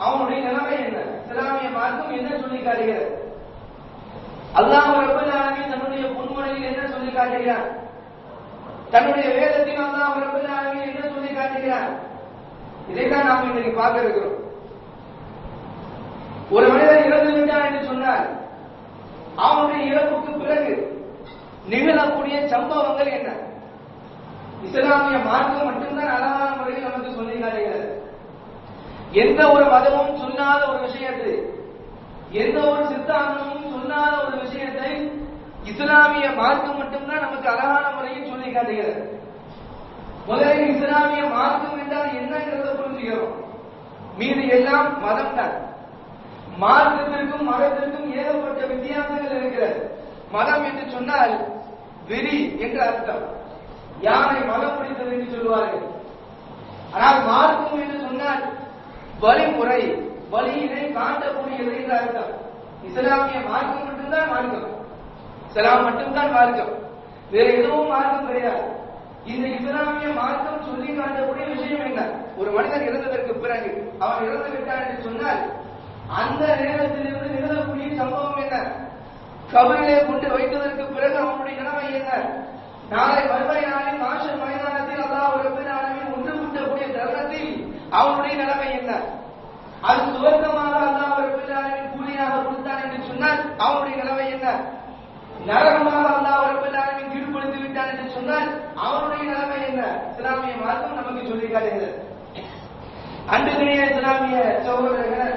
அவனுடைய நிலைமை என்ன? இஸ்லாமிய மார்க்கம் என்ன சொல்லி காட்டுகிறது? அல்லாஹ் ரப்பல் ஆலமீன் தன்னுடைய பொன்மொழியில் என்ன சொல்லி காட்டுகிறார்? தன்னுடைய வேதத்தில் அல்லாஹ் ரப்பல் ஆலமீன் என்ன சொல்லி காட்டுகிறார்? இதைத்தான் நாம் இன்றைக்கு பார்க்க இருக்கிறோம். ஒரு மனிதன் இறந்து விட்டான் என்று சொன்னால் அவனுடைய இறப்புக்கு பிறகு நிகழக்கூடிய சம்பவங்கள் என்ன? இஸ்லாமிய மார்க்கம் மட்டும்தான் அழகான முறையில் நமக்கு சொல்லி காட்டுகிறது. எந்த ஒரு மதமும் சொல்லாத ஒரு விஷயத்தை, எந்த ஒரு சித்தாந்தமும் சொல்லாத ஒரு விஷயத்தை இஸ்லாமிய மார்க்கம் மட்டும்தான் நமக்கு அழகான முறையில் சொல்லி காட்டுகிறது. முதலில் இஸ்லாமிய மார்க்கம் என்றால் என்னங்கிறத புரிஞ்சுக்கிறோம். மீது எல்லாம் மதம் தான். மார்க்கத்திற்கும் மதத்திற்கும் ஏகப்பட்ட வித்தியாசங்கள் இருக்கிறது. மதம் என்று சொன்னால் வெறி என்ற அர்த்தம். யானை மதம் பிடித்தது என்று சொல்வார்கள். ஆனால் மார்க்கம் என்று சொன்னால் வழிமுறை, வழியினை காட்டக்கூடியது என்ற அர்த்தம். இஸ்லாமிய மார்க்கம் மட்டும்தான் மார்க்கம். இஸ்லாம் மட்டும்தான் மார்க்கம், வேற எதுவும் மார்க்கம் கிடையாது. இந்த இஸ்லாமிய மார்க்கம் சொல்லி காட்டக்கூடிய விஷயம் என்ன? ஒரு மனிதன் இறந்ததற்கு பிறகு அவன் இறந்து விட்டான் என்று சொன்னால் அந்த நேரத்திலிருந்து நிகழக்கூடிய சம்பவம் என்ன? கபரிலே கொண்டு வைத்ததற்கு பிறகு அவனுடைய நிலைமை என்ன? நாளை மறுமை நாளில் மாஷர் மைதானத்தில் அல்லாஹ் ரப்பல் ஆலமீன் ஒன்று கூட்டக்கூடிய தருணத்தில் அவனுடைய நிலைமை என்ன? அது சுவர்க்கமாக அல்லாஹ் ரப்பல் ஆலமீன் கூலியாக கொடுத்தான் என்று சொன்னால் அவனுடைய நிலைமை என்ன? நரகமாக அல்லாஹ் ரப்பல் ஆலமீன் கீழ்ப்படுத்தி விட்டான் என்று சொன்னால் அவனுடைய நிலைமை என்ன? இஸ்லாமிய மார்க்கம் நமக்கு சொல்லி காட்டுகிறது. அன்புக்குரிய இஸ்லாமிய சகோதரர்களே,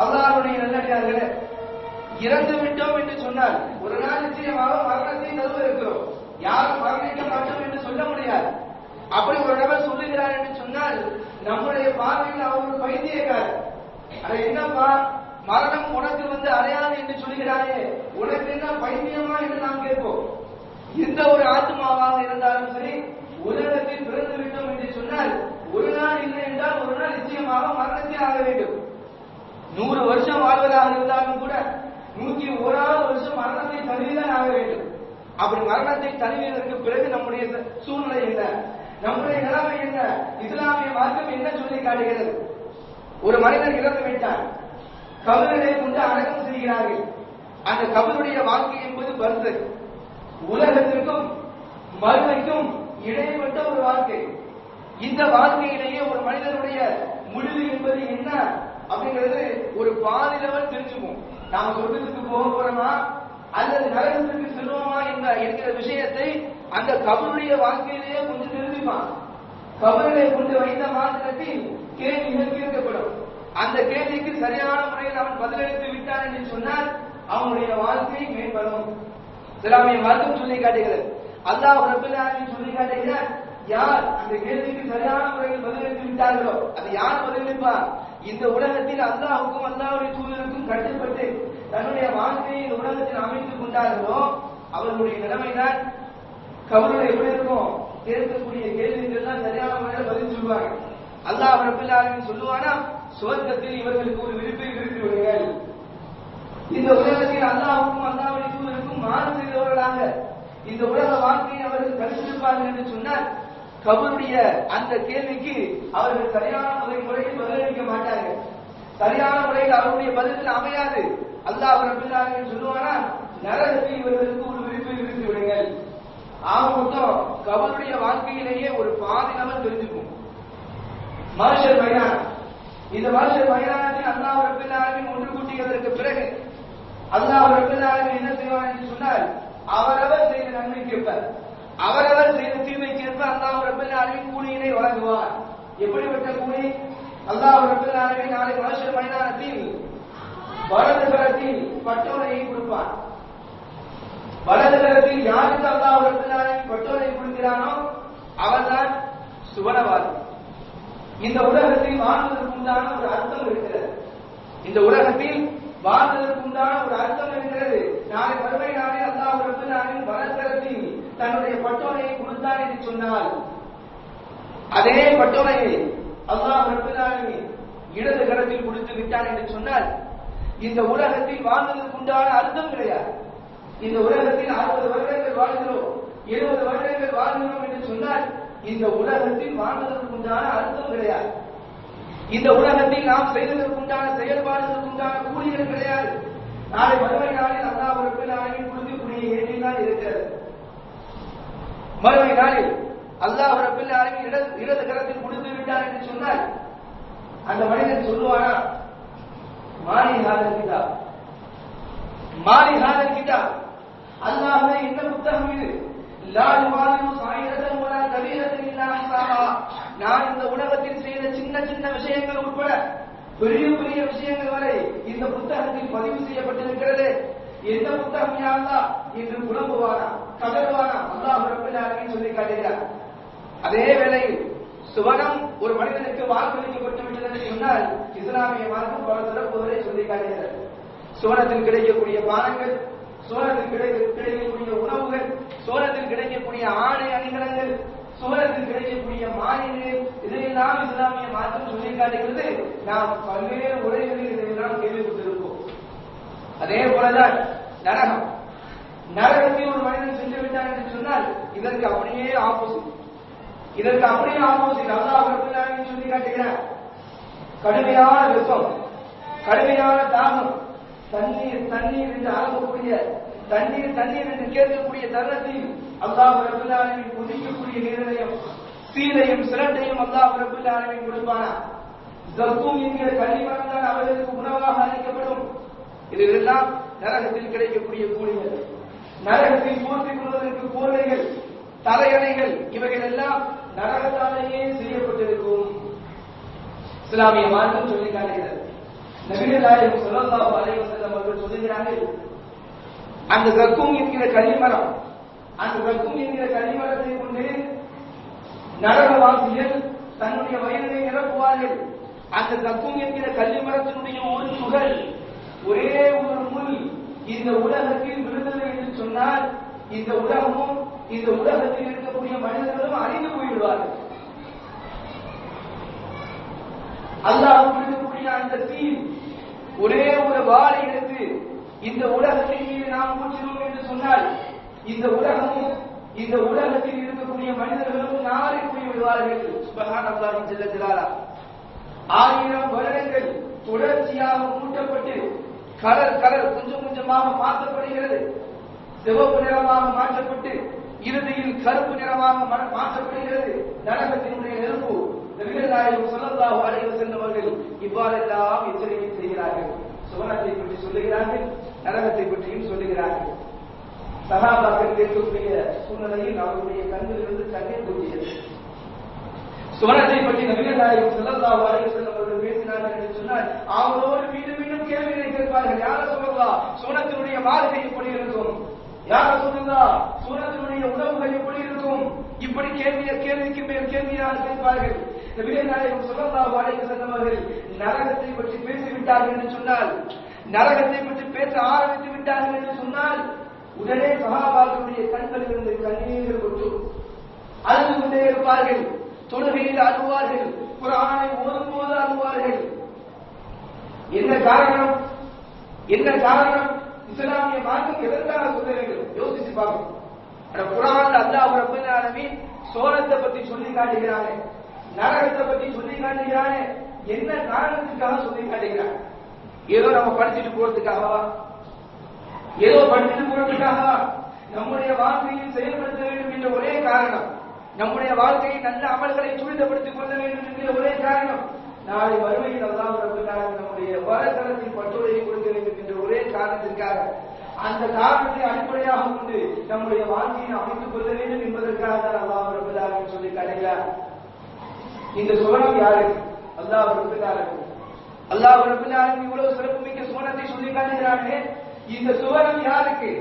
அல்லாஹ்வுடைய நல்லடியார்களே, இறந்து விட்டோம் என்று சொன்னால் ஒரு நாள் நிச்சயமாக மரணத்தை தழுவ இருக்கிறோம். யாரும் மரணிக்க மாட்டோம் என்று சொல்ல முடியாது. அப்படி ஒரு நபர் சொல்லுகிறார் என்று சொன்னால் நம்முடைய பார்வையில் அவர் ஒரு பைத்தியக்காரர். அது என்னப்பா, மரணம் உனக்கு வந்து அடையாது என்று சொல்கிறாரே, உனக்கு என்ன பைத்தியமா என்று நாம் கேட்போம். எந்த ஒரு ஆத்மாவாக இருந்தாலும் சரி, உலகத்தில் பிறந்து விட்டோம் என்று சொன்னால் ஒரு நாள் இல்லை என்றால் ஒரு நாள் நிச்சயமாக மரணத்தை ஆக வேண்டும். 100 வருஷம் வாழ்வதாக இருந்தாலும் கூட 101வது வருஷம் மரணத்தை தழுவிதான் ஆக வேண்டும். அப்படி மரணத்தை தழுவியதற்கு பிறகு நம்முடைய சூழ்நிலை என்ன? நம்முடைய நிலைமை என்ன? இஸ்லாமிய மார்க்கம் என்ன சொல்லி காட்டுகிறது? ஒரு மனிதன் இறந்து விட்டான், கபரிலே கொண்டு அடக்கம் செய்கிறார்கள். அந்த கபருடைய வாழ்க்கை என்பது பர்சக், உலகத்திற்கும் மறுமைக்கும் இடைப்பட்ட ஒரு வாழ்க்கை. இந்த வாழ்க்கையிலேயே ஒரு மனிதனுடைய முடிவு என்பது என்ன அப்படிங்கிறது ஒரு பாதி லெவல் தெரிஞ்சுக்கும். நாம சொர்க்கத்துக்கு போக போறோமா அல்லது நரகத்திற்கு செல்வோமா என்கிற விஷயத்தை அந்த கபருடைய வாழ்க்கையிலேயே கொஞ்சம் தெரிஞ்சுப்பான். கபரிலே கொண்டு வைத்த மாத்திரத்தில் கேள்விகள் கேட்கப்படும். அந்த கேள்விக்கு சரியான முறையில் அவன் பதிலளித்து விட்டான் என்று சொன்னால் அவனுடைய வாழ்க்கை மேம்படும். இஸ்லாமிய மார்க்கம் சொல்லி காட்டுகிறது. அல்லாஹ் ரப்பல் ஆலமீன் சொல்லி காட்டுகிறார், யார் அந்த கேள்விக்கு சரியான முறையில் பதிலளித்து விட்டார்களோ அது யார் பதிலளிப்பார்? இந்த உலகத்தில் அல்லாஹ்வுக்கும் அல்லாஹ்வுடைய தூதருக்கும் கட்டுப்பட்டு தன்னுடைய வாழ்க்கையை இந்த உலகத்தில் அமைத்துக் கொண்டார்களோ அவர்களுடைய நிலைமைதான் கபரில் எப்படி இருக்கும்? கேட்கக்கூடிய கேள்விகள் தான் சரியான முறையில் பதில் சொல்வாங்க. அல்லாஹ் ரப்பல் ஆலமீன் சொல்லுவானா, சுவர்க்கத்தில் இவர்களுக்கு ஒரு விருப்பை விடுத்து விடுங்கள். இந்த உலகத்தில் அல்லாஹ்வுக்கும் அல்லாஹ்வுடைய தூதருக்கும் மாறு செய்தவர்களாக இந்த உலக வாழ்க்கையை அவர்கள் கழித்திருப்பார்கள் என்று சொன்னால் கபருடைய அந்த கேள்விக்கு அவர்கள் சரியான முறையில் பதிலளிக்க மாட்டார்கள். சரியான முறையில் அவருடைய பதில் அமையாது. அல்லாஹ் ரப்பல் ஆலமீன் சொல்லுவானா, நரகத்தில் இவர்களுக்கு ஒரு விருப்பை விடுத்து விடுங்கள். ஆக மொத்தம் கபருடைய வாழ்க்கையிலேயே ஒரு பாதி நபர் தெரிஞ்சுக்கும். மஹ்ஷர் மைதானம், இந்த மஹ்ஷர் மைதானத்தில் அல்லாஹ் ரப்பல் ஆலமீன் ஒன்று கூட்டியதற்கு பிறகு அல்லாஹ் ரப்பல் ஆலமீன் என்ன செய்வார் என்று சொன்னால் அவரவர் செய்த நன்மைக்கேற்ப அவரவர் செய்த தீமைக்கேற்ப அல்லாஹ் ரப்பல் ஆலமீன் கூலியினை வழங்குவார். எப்படிப்பட்ட கூலி? அல்லாஹ் ரப்பல் ஆலமீன் நாளை மஹ்ஷர் மைதானத்தில் வலது கரத்தில் பட்டோலையை கொடுப்பார். வலது கரத்தில் யாருக்கு அல்லாஹ் ரப்பல் ஆலமீன் பட்டோலை கொடுக்கிறானோ அவர்தான் சுவனவாதி. இந்த உலகத்தில் வாழ்வதற்கு உண்டான ஒரு அர்த்தம் இருக்கிறது. இந்த உலகத்தில் வாழ்வதற்கு உண்டான ஒரு அர்த்தம் இருக்கிறது. நாளை மறுமை நாளில் அல்லாஹ் ரப்பல் ஆலமீன் வலதுகரத்தில் தன்னுடைய பட்டோலையை கொடுத்தார் என்று சொன்னால் அதே பட்டோலையை அல்லாஹ் ரப்பல் ஆலமீன் இடது கரத்தில் கொடுத்து விட்டான் என்று சொன்னால் இந்த உலகத்தில் வாழ்வதற்கு உண்டான அர்த்தம் கிடையாது. இந்த உலகத்தில் 60 வருடங்கள் வாழ்கிறோம், 70 வருடங்கள் வாழ்கிறோம் என்று சொன்னால் இந்த உலகத்தில் வாழ்வதற்கு உண்டான அர்த்தம் கிடையாது. இந்த உலகத்தில் நாம் செய்ததற்குண்டான செயல்பாடுகளுக்குண்டான கூலிகள் கிடையாது. நாளை மறுமை நாளில் அல்லாஹ் ரப்பல் ஆலமீன் கொடுக்கக்கூடிய ஏற்றில் தான் இருக்கிறது. மறுமை நாளில் அல்லாஹ் ரப்பல் ஆலமீன் இடது கரத்தில் கொடுத்து விட்டார் என்று சொன்னால் அந்த மனிதன் சொல்லுவானா, மாலி ஹாதல் கிதாப், மாலி ஹாதல் கிதாப், அல்லாஹ்வே என்ன புத்தகம் இது, லா யுகாதிரு ஸாயிரத்தன் வலா கபீரத்தன் இல்லா அஹ்ஸாஹா. நான் இந்த உலகத்தில் செய்த சின்ன சின்ன விஷயங்கள் உட்பட பெரிய பெரிய விஷயங்கள் வரை இந்த புத்தகத்தில் பதிவு செய்யப்பட்டிருக்கிறது. எந்த புத்தகம் யா அல்லாஹ் என்று புலம்புவானா, கதறுவானா, அல்லாஹ் ரப்பல் ஆலமீன் சொல்லி காட்டுகிறார். அதே வேளையில் சுவனம் ஒரு மனிதனுக்கு வாக்களிக்கப்பட்டு விட்டது என்று சொன்னால் இஸ்லாமிய மார்க்கம் பல சிறப்புகளை சொல்லி காட்டுகிறது. சுவனத்தில் கிடைக்கக்கூடிய பானங்கள், சுவனத்தில் கிடைக்கக்கூடிய உணவுகள், சுவனத்தில் கிடைக்கக்கூடிய ஆடை அணிகலன்கள், சுவனத்தில் கிடைக்கக்கூடிய மானியங்கள், இதையெல்லாம் இஸ்லாமிய மார்க்கம் சொல்லி காட்டுகிறது. நாம் பல்வேறு உரைகளில் இதையெல்லாம் கேள்விப்பட்டிருப்போம். அதே போலதான் நரகம். நரகத்தில் ஒரு மனிதன் சென்று விட்டான் என்று சொன்னால் இதற்கு அப்படியே ஆப்போசிட், இதற்கு அப்படியே ஆப்போசிட் அல்லாஹ் ரப்பல் ஆலமீன் சொல்லி காட்டுகிறார். கடுமையான வெப்பம், கடுமையான தாகம், தண்ணீர் தண்ணீர் என்று அழகக்கூடிய தண்ணீர் தண்ணீர் என்று கேட்கக்கூடிய தருணத்தில் அல்லாஹ் ரப்பல் ஆலமீன் குடிக்கக்கூடிய நீரையும் சீலையும் சிரட்டையும் அல்லாஹ் ரப்பல் ஆலமீன் கொடுப்பானா. ஜர்கூம் என்கிற கனிமரம் தான் அவர்களுக்கு உணவாக அளிக்கப்படும். இதெல்லாம் நரகத்தில் கிடைக்கக்கூடிய கூலிகள். நரகத்தில் போர்த்திக் கொள்வதற்கு போர்வைகள், தலையணைகள், இவைகள் எல்லாம் நரகத்தாலேயே செய்யப்பட்டிருக்கும். இஸ்லாமிய மார்க்கம் சொல்லி காட்டுகிறது. நபிகள் நாயகம் ஸல்லல்லாஹு அலைஹி வஸல்லம் அவர்கள் சொல்லுகிறார்கள், அந்த ஜர்கூம் என்கிற கனிமரம், அந்த ஜர்கூம் என்கிற கனிமரத்தை கொண்டு நரகவாசிகள் தன்னுடைய வயதை நிரப்புவார்கள். அந்த ஜர்கூம் என்கிற கனிமரத்தினுடைய ஒரு துகள், ஒரே ஒரு முள் இந்த உலகத்தில் விழுந்தது என்று சொன்னால் இந்த உலகமும் இந்த உலகத்தில் இருக்கக்கூடிய மனிதர்களும் அழிந்து போய்விடுவார்கள். அல்லாஹ் கொடுக்கக்கூடிய அந்த தீ ஒரே ஒரு வாளை எடுத்து இந்த உலகத்தின் மீது நாம் ஊற்றினோம் என்று சொன்னால் இந்த உலகமும் இந்த உலகத்தில் இருக்கக்கூடிய மனிதர்களும் நாளை போய்விடுவார்கள். சுப்ஹானல்லாஹி ஜல்ல ஜலாலஹு. 1000 வருடங்கள் தொடர்ச்சியாக மூட்டப்பட்டு கலர் கொஞ்சம் கொஞ்சமாக மாற்றப்படுகிறது. சிவப்பு நிறமாக மாற்றப்பட்டு இறுதியில் கருப்பு நிறமாக மாற்றப்படுகிறது. நரகத்தினுடைய நெருப்பு. நபிகள் நாயகம் ஸல்லல்லாஹு அலைஹி வஸல்லம் அவர்கள் இவ்வாறெல்லாம் எச்சரிக்கை செய்கிறார்கள். சுவனத்தை பற்றி சொல்லுகிறார்கள், நரகத்தை பற்றியும் சொல்லுகிறார்கள். சஹாபாக்கள் கேட்கக்கூடிய சூழ்நிலையில் அவருடைய கண்களிலிருந்து கண்ணீர் கொட்டியது. சுவனத்தை பற்றி நபிகள் நாயகம் ஸல்லல்லாஹு அலைஹி வஸல்லம் அவர்கள் பேசினார்கள் என்று சொன்னால் அவரோடு மீண்டும் மீண்டும் கேள்விகளை கேட்பார்கள். யா ரசூலல்லாஹ், சுவனத்தினுடைய வாழ்க்கை எப்படி இருக்கும்? யா ரசூலல்லாஹ், சுவனத்தினுடைய உணவுகள் எப்படி இருக்கும்? இப்படி கேள்விக்கு மேல் கேள்வியாக கேட்பார்கள். நபிகள் நாயகம் ஸல்லல்லாஹு அலைஹி வஸல்லம் அவர்கள் நரகத்தை பற்றி பேசிவிட்டார்கள் என்று சொன்னால், நரகத்தை பற்றி பேச ஆரம்பித்து விட்டார்கள் என்று சொன்னால் உடனே சஹாபாக்களுடைய கண்களிலிருந்து கண்ணீர்கள் கொட்டும். அழுது கொண்டே இருப்பார்கள். தொழுகையில் அழுவார்கள், குர்ஆனை ஓதும் போது அழுவார்கள். என்ன காரணம்? என்ன காரணம்? இஸ்லாமிய மார்க்கம் எதற்காக சொல்ல வேண்டும்? யோசிச்சு பார்க்கணும். குர்ஆன்ல அல்லாஹ் ரப்பல் ஆலமீன் சோரத்தை பற்றி சொல்லி காட்டுகிறானே, நரகத்தை பற்றி சொல்லி காட்டுகிறானே, என்ன காரணத்துக்காக சொல்லி காட்டுகிறான்? ஏதோ நம்ம படிச்சுட்டு போறதுக்காகவா? ஏதோ படிச்சுட்டு போறதுக்காகவா? நம்முடைய வாழ்க்கையில் செயல்படுத்த வேண்டும் என்ற ஒரே காரணம், நம்முடைய வாழ்க்கையை நல்ல அமல்களை துரிதப்படுத்திக் கொள்ள வேண்டும் என்கிற ஒரே காரணம், நாளை வறுமையில் அல்லாஹ் ரப்பல் ஆலமீன் நம்முடைய வரக்கரத்தில் பட்டுரையை கொடுக்க வேண்டும் என்ற ஒரே காரணத்திற்காக, அந்த காரணத்தை அடிப்படையாக கொண்டு நம்முடைய வாழ்க்கையை அமைத்துக் கொள்ள வேண்டும் என்பதற்காக தான் அல்லாஹ் ரப்பல் ஆலமீன் சொல்லி காட்டுகிறார். இந்த சுவனம் யாருக்கு? அல்லாஹ் ரப்பல் ஆலமீன். அல்லாஹ் ரப்பல் ஆலமீன் இவ்வளவு சிறப்புமிக்க சுவனத்தை சொல்லி காட்டுகிறானே, இந்த சுவனம் யாருக்கு?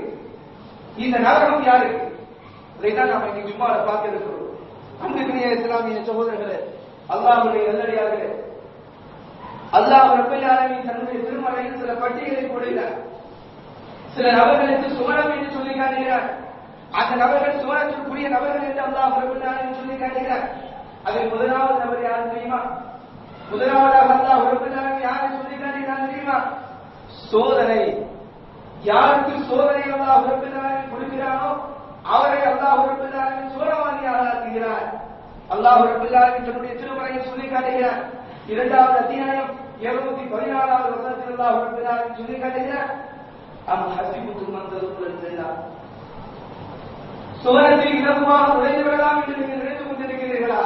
இந்த நரகம் யாருக்கு? இதைத்தான் நாம் இன்னைக்கு ஜும்மால பார்க்க இருக்கிறோம். அன்புக்குரிய இஸ்லாமிய சகோதரர்களே, அல்லாஹ்வுடைய நல்லடியார்களே, அல்லாஹ் ரப்பல் ஆலமீன் தன்னுடைய திருமறையில் சில பட்டியலை போடுகிறார். சில நபர்களுக்கு சுவனம் என்று சொல்லி காட்டுகிறார். அந்த நபர்கள் சுவனத்திற்குரிய நபர்கள் என்று அல்லாஹ் ரப்பல் ஆலமீன் சொல்லி காட்டுகிறார். அதில் முதலாவது நபர் யார் தெரியுமா? முதலாவதாக அல்லாஹ் ரப்பல் ஆலமீன் யாரை சொல்லி காட்டுகிறார் தெரியுமா? சோதனை. யாருக்கு சோதனை அல்லாஹ் ரப்பல் ஆலமீன் கொடுக்கிறானோ அவரை அல்லாஹ் ரப்பல் ஆலமீன் சோதனையாளராக ஆக்குகிறார். அல்லாஹ் ரப்பல் ஆலமீன் தன்னுடைய திருமறையில் சொல்லி காட்டுகிறார், இரண்டாவது அத்தியாயம் 214வது வசனத்தில் அல்லாஹ் ரப்பல் ஆலமீன் சொல்லி காட்டுகிறார், அம் ஹஸிபுத்தும் அன் ததுகுலுல் ஜன்னah, சுவனத்தில் இலகுவாக நுழைந்து விடலாம் என்று நீங்கள் நினைத்துக் கொண்டிருக்கிறீர்களா?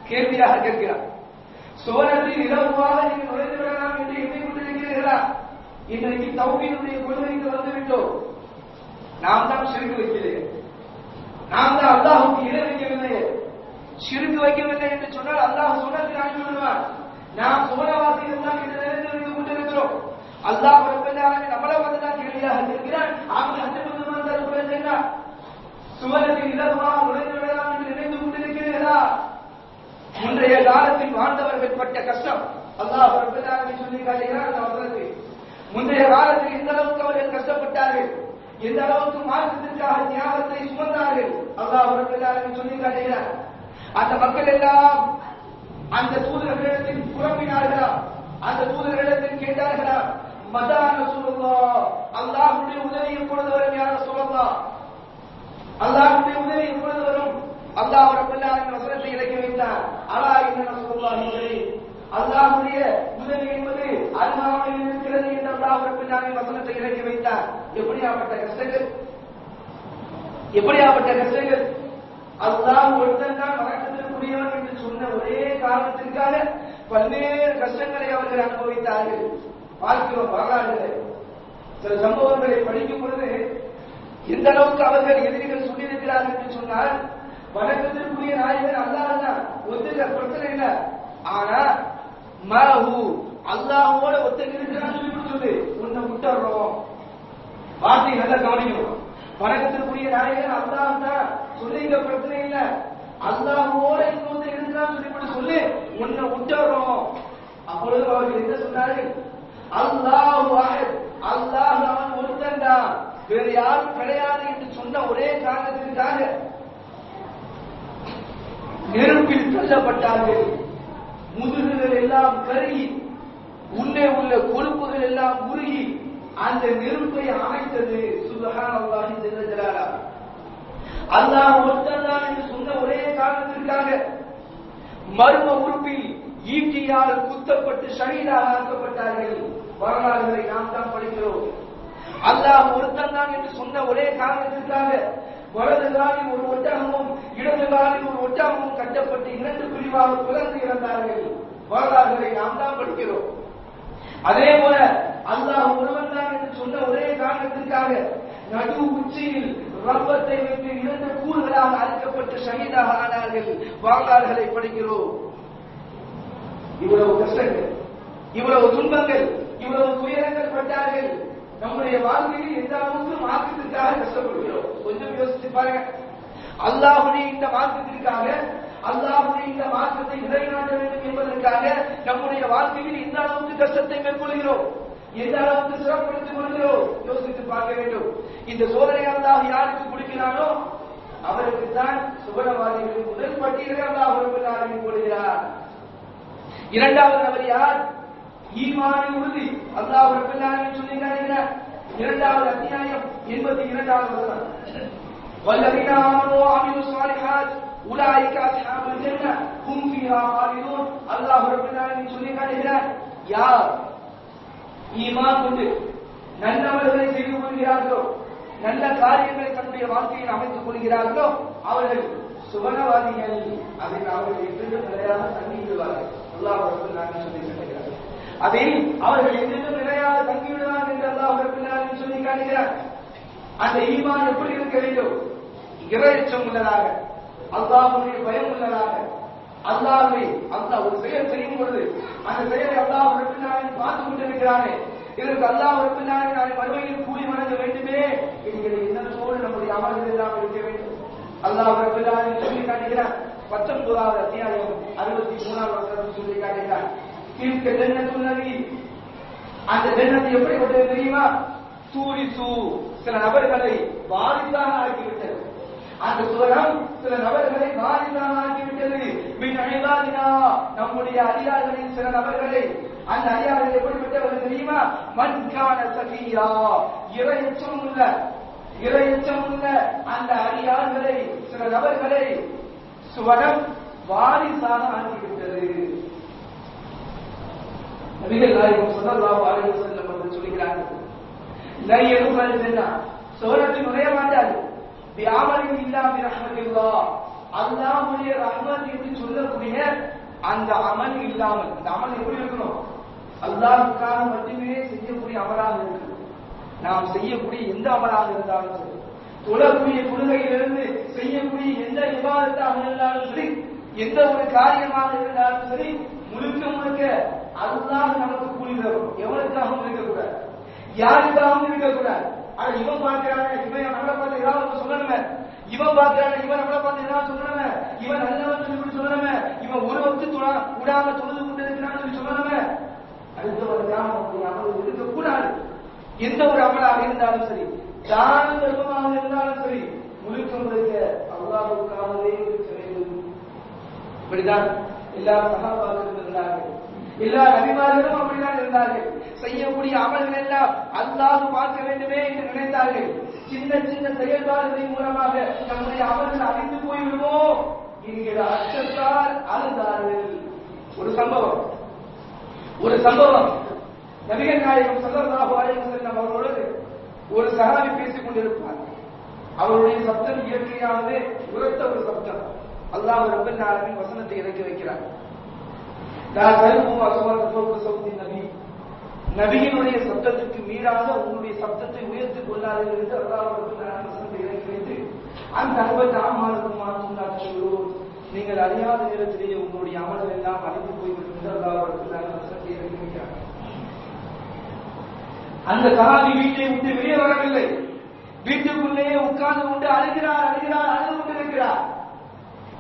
கேள்வியாக கேட்கிறார். சுவனத்தில் இலகுவாக நீங்கள் நுழைந்து விடலாம் என்று எண்ணிக் கொண்டிருக்கிறீர்களா? இன்றைக்கு தௌஹீதுடைய கொள்கைக்கு வந்துவிட்டோம். நாம் தான் ஷிர்க் வைக்கிறேன், நாம் தான் அல்லாஹ்வுக்கு இணை வைக்கவில்லை. ஷிர்க் வைக்கவில்லை என்று சொன்னால் அல்லாஹ் சுவனத்தில் அனுப்பி விடுவார். நாம் சுவனவாசிகள் தான் என்று நினைத்து வைத்துக் கொண்டிருக்கிறோம். அல்லாஹ் ரப்பல் ஆலமீன் நம்மளை வந்து தான் கேள்வியாக கேட்கிறான், ஆம் ஹஸிபுத்தும் அன் ததுகுலுல் ஜன்னah, சுவனத்தில் இலகுவாக நுழைந்து விடலாம் என்று நினைத்துக் கொண்டிருக்கிறீர்களா? முந்தைய காலத்தில் வாழ்ந்தவர்கள் பட்ட கஷ்டம் அல்லாஹ் ரப்பல் ஆலமீன் சொல்லி காட்டுகிறார் அந்த வசனத்தில். முந்தைய காலத்தில் எந்த அளவுக்கு அவர்கள் கஷ்டப்பட்டார்கள், எந்த அளவுக்கு மார்க்கத்திற்காக தியாகத்தை சுமந்தார்கள் அல்லாஹ் ரப்பல் ஆலமீன் சொல்லி காட்டுகிறார். அந்த மக்கள் எல்லாம் அந்த தூதர்களிடத்தில் புறம்பினார்களா? அந்த தூதர்களிடத்தில் கேட்டார்களா, மதா ரசூலுல்லாஹ், அல்லாஹ்வுடைய உதவி எப்பொழுது வரும் யா ரசூலுல்லாஹ், அல்லாஹ்வுடைய உதவி எப்பொழுது வரும்? அல்லாஹ் ரப்பல் ஆலமீன் வசனத்தை இறக்கி வைத்தார், அலா இன்ன ரசூலுல்லாஹி, அல்லாஹ்வுடைய உதவி என்பது அல்லாஹ்வில் இருக்கிறது என்று அல்லாஹ் ரப்பல் ஆலமீன் வசனத்தை இறக்கி வைத்தார். எப்படியாப்பட்ட கஷ்டங்கள், எப்படியாப்பட்ட கஷ்டங்கள்! அல்லாஹ் ஒருத்தன் தான் வணக்கத்திற்குரியவன் என்று சொன்ன ஒரே காரணத்திற்காக பல்வேறு கஷ்டங்களை அவர்கள் அனுபவித்தார்கள். பார்க்கிறோம் வரலாறுகளை, சில சம்பவங்களை படிக்கும் பொழுது எந்த அளவுக்கு அவர்கள் எதிரிகள் சொல்லியிருக்கிறார்கள் என்று சொன்னால், வணக்கத்திற்குரிய நாயகன் அல்லாஹ் தான், ஒத்துக்க பிரச்சனை இல்லை, ஆனா மஹு அல்லாஹ்வோட ஒத்துக்க இருக்கிறான்னு சொல்லி உன்னை விட்டுறோம். வார்த்தை நல்லா கவனிக்கணும். வணக்கத்திற்குரிய நாயகன் அல்லாஹ் தான், சொல்லிங்க பிரச்சனை இல்ல, அல்லாஹ்வோட இன்னொரு இருக்கிறான்னு சொல்லி உன்னை விட்டுறோம். அப்பொழுது அவர்கள் என்ன சொன்னார்கள், அல்லாஹு அஹத், அல்லாஹ் அவன் ஒருத்தன் தான், வேறு யாரும் கிடையாது என்று சொன்ன ஒரே காரணத்திற்காக நெருப்பில் தள்ளப்பட்டார்கள். முதுகுகள் எல்லாம் கருகி, உள்ளே உள்ள கொழுப்புகள் எல்லாம் உருகி அந்த நெருப்பை அமைத்தது சுப்ஹானல்லாஹி ஜல்ல ஜலாலுஹு. அல்லாஹ் ஒருத்தன் தான் என்று சொன்ன ஒரே காரணத்திற்காக மர்ம உறுப்பில் ஈட்டியால் குத்தப்பட்டு ஷஹீதாக ஆக்கப்பட்டார்கள். வரலாறுகளை நாம் தான் படிக்கிறோம். அல்லாஹ் ஒருத்தன் தான் என்று சொன்ன ஒரே காரணத்திற்காக வலது காலில் ஒரு ஒட்டகமும் இடது காலில் ஒரு ஒட்டகமும் கட்டப்பட்டு 2 பிரிவாக பிளந்து இறந்தார்கள். வரலாறுகளை நாம் தான் படிக்கிறோம். அதே போல அல்லாஹ் ஒருவன் தான் என்று சொன்ன ஒரே காரணத்திற்காக நடு உச்சியில் ரப்பத்தை வைத்து 2 கூறுகளாக அறுக்கப்பட்டு ஷஹீதாக ஆனார்கள். வரலாறுகளை படிக்கிறோம். இவ்வளவு கஷ்டங்கள், இவ்வளவு துன்பங்கள், இவ்வளவு துயரங்கள் பட்டார்கள். நம்முடைய வாழ்க்கையில் எந்த அளவுக்கு மார்க்கத்திற்காக கஷ்டப்படுகிறோம் கொஞ்சம் யோசிச்சு பாருங்க. அல்லாஹ்வுடைய இந்த மார்க்கத்திற்காக, அல்லாஹ்வுடைய இந்த மார்க்கத்தை நிலைநாட்ட வேண்டும் என்பதற்காக நம்முடைய வாழ்க்கையில் எந்த அளவுக்கு கஷ்டத்தை மேற்கொள்கிறோம், எந்த அளவுக்கு சிறப்படுத்திக் கொள்கிறோம் யோசித்து பார்க்க வேண்டும். இந்த சோதனை அல்லாஹ் யாருக்கு கொடுக்கிறானோ அவருக்கு தான் சுவனவாதிகளின் முதல் பட்டியலை அல்லாஹ் ரப்பல் ஆலமீன் போடுகிறார். இரண்டாவது நபர் யார்? ஈமானின் உறுதி. அல்லாஹ் ரப்பல் ஆலமீன் சொல்லி காட்டுகிறார். இரண்டாவது அத்தியாயம் 82வது வசனம், வல்லதீன ஆமனூ வ அமிலுஸ் ஸாலிஹாத் உலாயிக அஸ்ஹாபுல் ஜன்னah ஹும் ஃபீஹா ஹாலிதூன். அல்லாஹ் ரப்பல் ஆலமீன் சொல்லி காட்டுகிறார், யார் ஈமான் கொண்டு நல்லவர்களை செய்து கொள்கிறார்களோ, நல்ல காரியங்களை தன்னுடைய வாழ்க்கையில் அமைத்துக் கொள்கிறார்களோ அவர்கள் சுவனவாதிகள், அதில் அவர்கள் என்றும் நிலையாக தங்கிவிடுவார்கள். அல்லாஹ் ரப்பல் ஆலமீன் சொல்லி காட்டுகிறார். அதில் அவர்கள் என்றும் நிலையாக தங்கிவிடுவார்கள் என்று அல்லாஹ் ரப்பல் ஆலமீன் சொல்லி காட்டுகிறார். அந்த ஈமான் எப்படி இருக்க வேண்டும்? இறையச்சம் உள்ளதாக, அல்லாஹ்வுடைய பயம் உள்ளதாக, அல்லாஹ்வை அல்லாஹ் ஒரு செயல் செய்யும் பொழுது அந்த செயலை அல்லாஹ் ரப்பல் ஆலமீன் பார்த்து கொண்டிருக்கிறானே, இதற்கு அல்லாஹ் ரப்பல் ஆலமீன் நாளை மறுமையில் கூலி வழங்க வேண்டுமே என்கிற எண்ணத்தோடு நம்முடைய அமல்கள் எல்லாம் இருக்க வேண்டும். அல்லாஹ் ரப்பல் ஆலமீன் சொல்லி காட்டுகிறார். 19வது அத்தியாயம் 63வது வசனம் சொல்லி காட்டுகிறார், தீர்க்க ஜன்னத்துல் நபி, அந்த ஜன்னத் எப்படிப்பட்டது தெரியுமா? தூரிசு, சில நபர்களை வாரிசாக ஆக்கிவிட்டது. அந்த சுவனம் சில நபர்களை வாரிசாக ஆக்கிவிட்டது. மின் இபாதினா, நம்முடைய அடியார்களின் சில நபர்களை. அந்த அடியார்கள் எப்படிப்பட்டவர்கள் தெரியுமா? மன் கான சகியா, இறையச்சம் உள்ள, இறையச்சம் உள்ள அந்த அடியார்களை, சில நபர்களை சுவனம் வாரிசாக ஆக்கிவிட்டது. நபிகள் நாயகம் ஸல்லல்லாஹு அலைஹி வஸல்லம் அவர்கள் சொல்கிறார்கள், லா யதுல் ஜன்னா, சுவர்க்கத்தில் நுழைய மாட்டார்கள், பிஅமலின் இல்லா பிரஹ்மத்தில்லாஹ், அல்லாஹ்வுடைய ரஹ்மத் என்று சொல்லக்கூடிய அந்த அமல் இல்லாமல். அந்த அமல் எப்படி இருக்கணும்? அல்லாஹ்வுக்காக மட்டுமே செய்யக்கூடிய அமலாக இருக்கணும். நாம் செய்யக்கூடிய எந்த அமலாக இருந்தாலும் சரி, தொழக்கூடிய தொழுகையிலிருந்து செய்யக்கூடிய எந்த இபாதத்தாக இருந்தாலும் சரி, எந்த ஒரு காரியமாக இருந்தாலும் சரி, முழுக்க முழுக்க அல்லாஹ் நமக்கு கூலி தரும். எவனுக்காகவும் இருக்கக்கூடாது, யாருக்காகவும் இருக்கக்கூடாது. ஆனா இவன் பார்க்கிறானே, இவன் நம்மளை பார்த்து ஏதாவது சொல்லணுமே, இவன் பார்க்கிறானே, இவன் நம்மளை பார்த்து ஏதாவது சொல்லணுமே, இவன் நல்லவன் சொல்லி சொல்லணுமே, இவன் ஒரு வகுத்து விடாம தொழுது கொண்டு இருக்கிறான்னு சொல்லி சொல்லணுமே, அடுத்தவனுக்காக நம்முடைய அமல் இருக்கக்கூடாது. எந்த ஒரு அமலாக இருந்தாலும் சரி, தான தர்மமாக இருந்தாலும் சரி, முழுக்க முழுக்க அல்லாஹ்வுக்காகவே இருக்க வேண்டும். இப்படிதான் எல்லா சஹாபாக்களும் இருந்தார்கள், எல்லா நபிமார்களும் அப்படிதான் இருந்தார்கள். செய்யக்கூடிய அமல்கள் எல்லாம் அல்லாஹ் பார்க்க வேண்டுமே என்று நினைத்தார்கள். சின்ன சின்ன செயல்பாடுகளின் மூலமாக நம்முடைய அமல்கள் அழிந்து போய்விடுமோ என்கிற அச்சத்தால் அழுதார்கள். ஒரு சம்பவம் நபிகள் நாயகம் ஸல்லல்லாஹு அலைஹி வஸல்லம் அவர்களோடு ஒரு சஹாபி பேசிக் கொண்டிருப்பார். அவருடைய சப்தம் இயற்கையானது உரத்த ஒரு சப்தம். அல்லாஹ் ரப்பல் ஆலமீன் வசனத்தை இறக்கி வைக்கிறார். லா தர்ஃபு அஸ்வாத்தக்கும் ஃபௌக ஸௌத்தி நபி, நபியினுடைய சப்தத்துக்கு மீறாத உங்களுடைய சப்தத்தை உயர்த்திக் கொள்ளாதீர்கள் என்று அல்லாஹ் ரப்பல் ஆலமீன் வசனத்தை இறக்கி வைத்து, அந்த அன்பத்தை ஆமாலுக்கும் மாற்றுகிறார்கள், நீங்கள் அறியாத நேரத்திலேயே உங்களுடைய அமல்கள் எல்லாம் அழிந்து போய்விடும் என்று அல்லாஹ் ரப்பல் ஆலமீன் வசனத்தை இறக்கி வைக்கிறார். அந்த சஹாபி வீட்டை விட்டு வெளியே வரவில்லை, வீட்டுக்குள்ளேயே உட்கார்ந்து கொண்டு அழுகிறார், அழுது கொண்டிருக்கிறார்.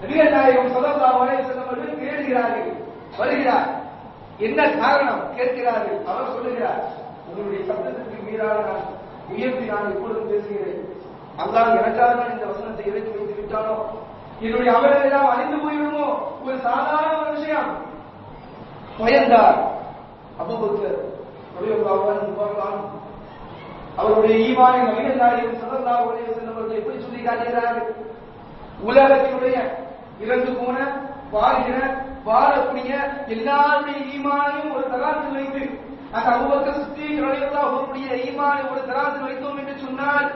நபிகள் நாயகம் ஸல்லல்லாஹு அலைஹி வஸல்லம் அவர்கள் தேடுகிறார்கள், வருகிறார். என்ன காரணம் கேட்கிறார்கள். அவர் சொல்லுகிறார், உங்களுடைய சப்தத்திற்கு மீறாக நான் உயர்த்தி நான் எப்பொழுதும் பேசுகிறேன். அல்லாஹ் எனக்காக தான் இந்த வசனத்தை இறக்கி வைத்து விட்டானோ, என்னுடைய அமல்கள் எல்லாம் அழிந்து போய்விடுமோ, ஒரு சாதாரண ஒரு விஷயம். பயந்தார் அபூபக்கர் ரலியல்லாஹு அன்ஹு. அவருடைய ஈமானை நபிகள் நாயகம் ஸல்லல்லாஹு அலைஹி வஸல்லம் அவர்கள் எப்படி சொல்லி காட்டுகிறார்கள்? உலகத்தினுடைய இறந்து போன வாழ்கிற வாழக்கூடிய எல்லாருடைய ஈமானையும் ஒரு தராசில் வைத்து, அந்த அபூபக்கர் சித்தீக் ரலியல்லாஹு அன்ஹுடைய ஈமானை ஒரு தராசில் வைத்தோம் என்று சொன்னால்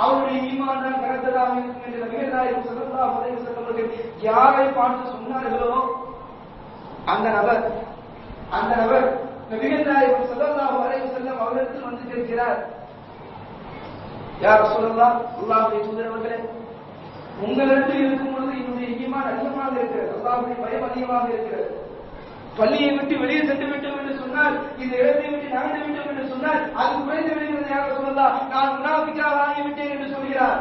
அவருடைய ஈமான் தான் கரெக்டாக இருக்கும் என்று நபிகள் நாயகம் ஸல்லல்லாஹு அலைஹி வஸல்லம் அவர்கள் யாரை பார்த்து சொன்னார்களோ அந்த நபர் நபிகள் நாயகம் ஸல்லல்லாஹு அலைஹி வஸல்லம் அவர்களிடத்தில் வந்து கேட்கிறார், யா ரசூலல்லாஹ், அல்லாஹ்வுடைய தூதரவர்களே, உங்களிடத்தில் இருக்கும் பொழுது என்னுடைய ஈமான் அதிகமாக இருக்கிறது, அல்லாஹ்வுடைய பயம் அதிகமாக இருக்கிறது. பள்ளியை விட்டு வெளியே சென்று விட்டோம் என்று சொன்னால், இந்த இடத்தை விட்டு நகர்ந்து விட்டோம் என்று சொன்னால் அது குறைந்து விடுகிறது. யா ரசூலல்லாஹ், நான் முனாஃபிக்காக ஆகிவிட்டேன் என்று சொல்கிறார்.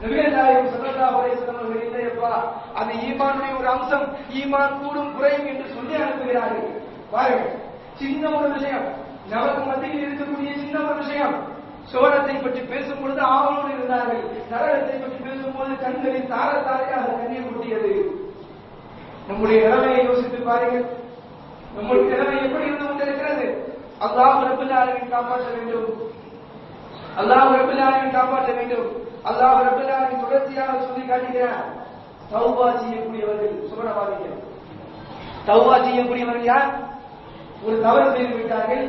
நபிகள் நாயகம் ஸல்லல்லாஹு அலைஹி வஸல்லம் அவர்கள் இல்லையப்பா, அது ஈமானுடைய ஒரு அம்சம், ஈமான் கூடும் குறையும் என்று சொல்லி அனுப்புகிறார்கள். பாருங்கள், சின்ன ஒரு விஷயம், நமக்கு மத்தியில் இருக்கக்கூடிய சின்ன ஒரு விஷயம். சோரத்தை பற்றி பேசும் பொழுது ஆவலோடு இருந்தார்கள், நரகத்தை பற்றி பேசும்போது கண்களில் தார தாரையாக கண்ணீர் கொட்டியது. நம்முடைய நிலைமையை யோசித்து பாருங்கள், நம்முடைய நிலைமை எப்படி இருந்து கொண்டிருக்கிறது? அல்லாஹ் ரப்பல் ஆலமீன் காப்பாற்ற வேண்டும், அல்லாஹ் ரப்பல் ஆலமீன் காப்பாற்ற வேண்டும். அல்லாஹ் ரப்பல் ஆலமீன் தொடர்ச்சியாக சொல்லி காட்டுகிறார், தௌபா செய்யக்கூடியவர்கள் சுபனவாதிகள். தௌபா செய்யக்கூடியவர்கள் யார்? ஒரு தவறு செய்து விட்டார்கள்,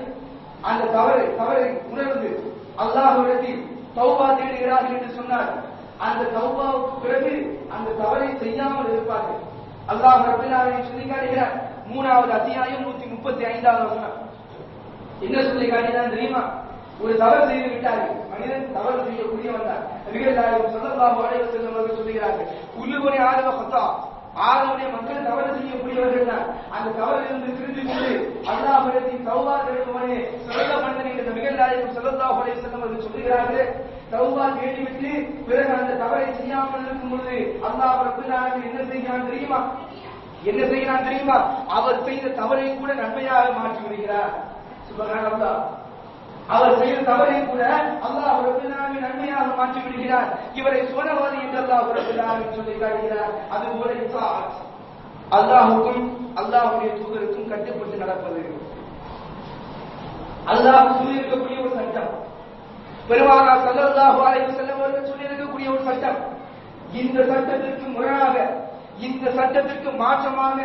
அந்த தவறை உணர்ந்து அல்லாஹ்விடத்தில் தௌபா தேடுகிறார்கள் என்று சொன்னார். அந்த தௌபாவுக்கு பிறகு அந்த தவறை செய்யாமல் இருப்பார்கள். அல்லாஹ் ரப்பல் ஆலமீன் சொல்லி காட்டுகிறார், 3வது அத்தியாயம் 135வது வசனம். என்ன சொல்லி காட்டினான் தெரியுமா? ஒரு தவறு செய்து விட்டார்கள், மனிதன் தவறு செய்யக்கூடியவன் தான். நபிகள் நாயகம் ஸல்லல்லாஹு அலைஹி வஸல்லம் அவர்கள் சொல்கிறார்கள், குல்லுபனி ஆதம ஹத்தா, ஆதமுடைய மக்கள் தவறு செய்யக்கூடியவர்கள் தான். அந்த தவறிலிருந்து திரும்பி கொண்டு அல்லாஹ்விடத்தில் தௌபா தேடுபவனே சிறந்த மனிதன் என்று நபிகள் நாயகம் ஸல்லல்லாஹு அலைஹி வஸல்லம் அவர்கள் சொல்கிறார்கள். தௌபா தேடிவிட்டு பிறகு அந்த தவறை செய்யாமல் இருக்கும் பொழுது அல்லாஹ் ரப்பல் ஆலமீன் என்ன செய்கிறான் தெரியுமா? அவர் செய்த தவறை கூட நன்மையாக மாற்றி விடுகிறார். சுப்ஹானல்லாஹ், அவர் செய்த தவறை கூட அல்லாஹ் ரப்பல் ஆலமீன் நன்மையாக மாற்றி விடுகிறார். இவரை சுவனவாதி என்று அல்லாஹ் ரப்பல் ஆலமீன் சொல்லி காட்டுகிறார். அதுபோல இத்தாஅத், அல்லாஹ்வுக்கும் அல்லாஹ்வுடைய தூதருக்கும் கட்டுப்பட்டு நடப்பது, அல்லாஹ் சொல்லி இருக்கக்கூடிய ஒரு சட்டம், பெருமானார் ஸல்லல்லாஹு அலைஹி வஸல்லம் அவர்கள் சொல்லி இருக்கக்கூடிய ஒரு சட்டம். இந்த சட்டத்திற்கு முரணாக இந்த சட்டத்திற்கு மாற்றமாக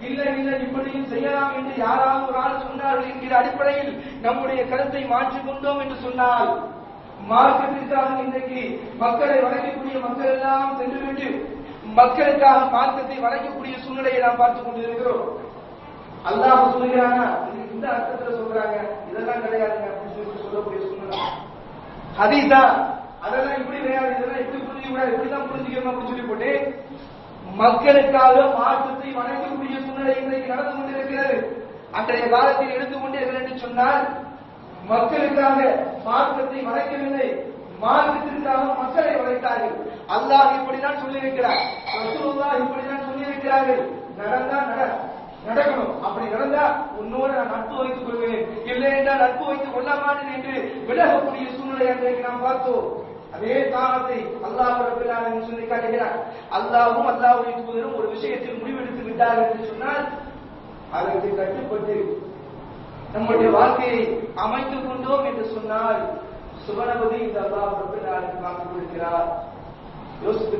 இல்லை இல்லை இப்படியும் செய்யலாம் என்று யாராவது ஒரு ஆள் சொன்னார்கள் என்கிற அடிப்படையில் நம்முடைய கருத்தை மாற்றிக்கொண்டோம் என்று சொன்னால் மார்க்கத்திற்காக இன்றைக்கு மக்களை வளைக்கக்கூடிய மக்கள் எல்லாம் சென்றுவிட்டு மக்களுக்காக மார்க்கத்தை வளைக்கக்கூடிய சூழ்நிலையை நாம் பார்த்துக் கொண்டிருக்கிறோம். அல்லாஹ் சொல்கிறானா இந்த அர்த்தத்துல சொல்றாங்க, இதெல்லாம் கிடையாதுங்க அப்படின்னு சொல்லக்கூடிய சூழ்நிலை. ஹதீஸா அதெல்லாம் இப்படி கிடையாது, இதெல்லாம் எப்படி புரிஞ்சுக்க கூடாது, இப்படிதான் புரிஞ்சுக்கணும் அப்படின்னு சொல்லி போட்டு மக்களுக்காக மார்க்கத்தை வணங்கக்கூடிய சூழ்நிலை இன்றைக்கு நடந்து கொண்டிருக்கிறது. அன்றைய காலத்தில் எடுத்துக்கொண்டீர்கள் என்று சொன்னால் மக்களுக்காக மார்க்கத்தை வளைக்கவில்லை, மார்க்கத்திற்காக மக்களை வளைத்தார்கள். அல்லாஹ் இப்படிதான் சொல்லியிருக்கிறார், ரசூலுல்லாஹ் இப்படிதான் சொல்லியிருக்கிறார்கள். நடந்தா நடக்கணும், அப்படி நடந்தா உன்னோடு நான் நட்பு வைத்துக் கொள்வேன், இல்லை என்றால் நட்பு வைத்துக் கொள்ள மாட்டேன் என்று விலகக்கூடிய சூழ்நிலை அன்றைக்கு நாம் பார்த்தோம். அதே காலத்தை அல்லாஹ் ரப்பல் ஆலமீன் சொல்லி காட்டுகிறார். அல்லாஹ்வும் அல்லாஹ்வுடைய தூதரும் ஒரு விஷயத்தில் முடிவெடுத்து விட்டார்கள் என்று சொன்னால் அதற்கு கட்டுப்பட்டு நம்முடைய வாழ்க்கையை அமைத்துக் கொண்டோம் என்று சொன்னால் சுபனபதி இந்த அல்லாஹ் ரப்பல் ஆலமீன் வாக்கு கொடுக்கிறார். யோசித்து